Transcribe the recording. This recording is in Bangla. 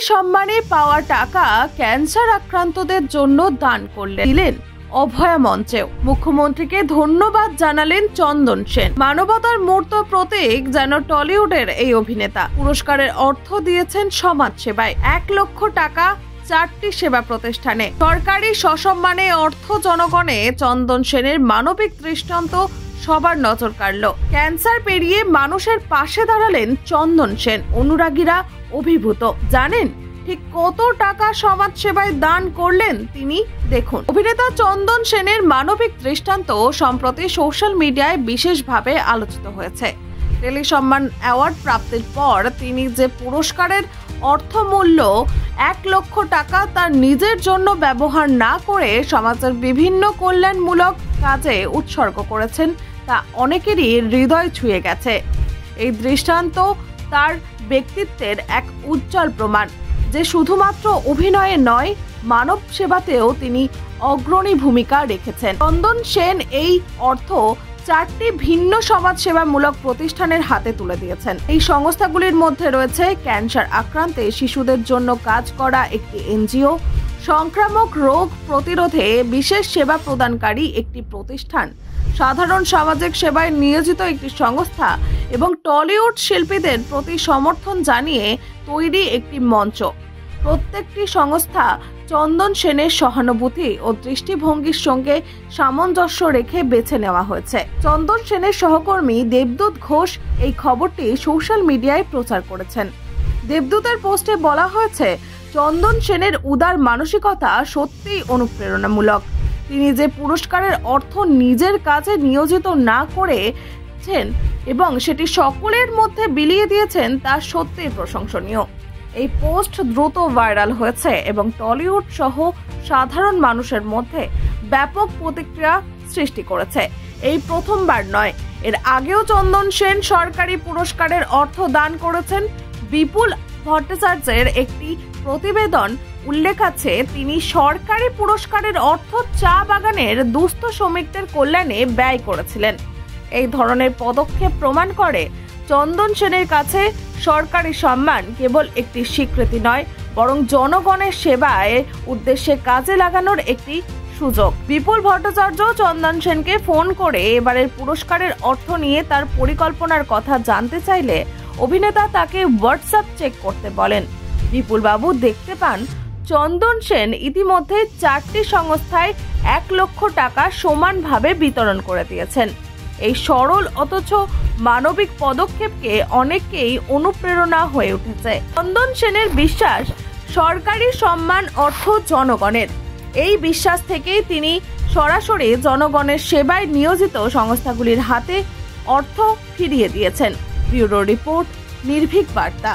সম্মানে পাওয়া টাকা ক্যান্সার আক্রান্তদের জন্য দান দিলেন অভয়া মঞ্চেও। মুখ্যমন্ত্রীকে ধন্যবাদ জানালেন চন্দন সেন। মানবতার মূর্ত প্রতীক যেন টলিউডের এই অভিনেতা। পুরস্কারের অর্থ দিয়েছেন সমাজ সেবায়। 1 লক্ষ টাকা 4টি সেবা প্রতিষ্ঠানে। সরকারি সসম্মানে অর্থ জনগণে চন্দন সেনের মানবিক দৃষ্টান্ত সবার নজর কাড়ল। ক্যান্সার পেরিয়ে মানুষের পাশে দাঁড়ালেন চন্দন সেন। অনুরাগীরা অভিভূত। জানেন ঠিক কত টাকা সমাজ সেবায় দান করলেন তিনি? দেখুন। অভিনেতা চন্দন সেনের মানবিক দৃষ্টান্ত সম্প্রতি সোশ্যাল মিডিয়ায় বিশেষভাবে আলোচিত হয়েছে। টেলি সম্মান অ্যাওয়ার্ড প্রাপ্তির পর তিনি যে পুরস্কারের অর্থমূল্য 1 লক্ষ টাকা তার নিজের জন্য ব্যবহার না করে সমাজের বিভিন্ন কল্যাণমূলক কাজে উৎসর্গ করেছেন তা অনেকেরই হৃদয় ছুঁয়ে গেছে। এই দৃষ্টান্ত তার ব্যক্তিত্বের এক উজ্জ্বল প্রমাণ যে শুধুমাত্র অভিনয়ে নয়, মানব সেবাতেও তিনি অগ্রণী ভূমিকা রেখেছেন। চন্দন সেন এই অর্থ 4টি ভিন্ন সমাজসেবামূলক প্রতিষ্ঠানের হাতে তুলে দিয়েছেন। এই সংস্থাগুলির মধ্যে রয়েছে ক্যান্সার আক্রান্তে শিশুদের জন্য কাজ করা একটি এনজিও, সংক্রামক রোগ প্রতিরোধে বিশেষ সেবা প্রদানকারী একটি প্রতিষ্ঠান, সাধারণ সামাজিক সেবায় নিয়োজিত একটি সংস্থা এবং টলিউড শিল্পীদের প্রতি সমর্থন জানিয়ে তৈরি একটি মঞ্চ। প্রত্যেকটি সংস্থা চন্দন সেনের সহানুভূতি ও দৃষ্টিভঙ্গির সঙ্গে সামঞ্জস্য রেখে বেছে নেওয়া হয়েছে। চন্দন সেনের সহকর্মী দেবদূত ঘোষ এই খবরটি সোশ্যাল মিডিয়ায় প্রচার করেছেন। দেবদূতের পোস্টে বলা হয়েছে, চন্দন সেনের উদার মানসিকতা সত্যিই অনুপ্রেরণামূলক। তিনি যে পুরস্কারের অর্থ নিজের কাজে নিয়োজিত না করেছেন এবং সেটি সকলের মধ্যে বিলিয়ে দিয়েছেন তা সত্যিই প্রশংসনীয়। এই পোস্ট দ্রুত ভাইরাল হয়েছে এবং টলিউড সহ সাধারণ মানুষের মধ্যে ব্যাপক প্রতিক্রিয়া সৃষ্টি করেছে। এই প্রথমবার নয়, এর আগেও চন্দন সেন সরকারি পুরস্কারের অর্থ দান করেছেন। বিপুল ভট্টাচার্যের একটি প্রতিবেদন উল্লেখ আছে, তিনি সরকারি পুরস্কারের অর্থ চা বাগানের দুস্থ শ্রমিকদের কল্যাণে ব্যয় করেছিলেন। এই ধরনের পদক্ষেপ প্রমাণ করে চন্দন সেনের কাছে সরকারি সম্মান কেবল একটি স্বীকৃতি নয়, বরং জনগণের সেবায় উদ্দেশ্যে কাজে লাগানোর একটি সুযোগ। বিপুল ভট্টাচার্য চন্দন সেনকে ফোন করে এবারের পুরস্কারের অর্থ নিয়ে তার পরিকল্পনার কথা জানতে চাইলে অভিনেতা তাকে হোয়াটসঅ্যাপ চেক করতে বলেন। বিপুল বাবু দেখতে পান চন্দন সেন ইতিমধ্যে 4টি সংস্থায় 1 লক্ষ টাকা সমানভাবে বিতরণ করে দিয়েছেন। এই সরল অথচ মানবিক পদক্ষেপকে অনেকেই অনুপ্রেরণা হয়ে উঠেছে। চন্দন সেনের বিশ্বাস, সরকারি সম্মান অর্থ জনগণের। এই বিশ্বাস থেকেই তিনি সরাসরি জনগণের সেবায় নিয়োজিত সংস্থাগুলির হাতে অর্থ ফিরিয়ে দিয়েছেন। ব্যুরো রিপোর্ট, নির্ভীক বার্তা।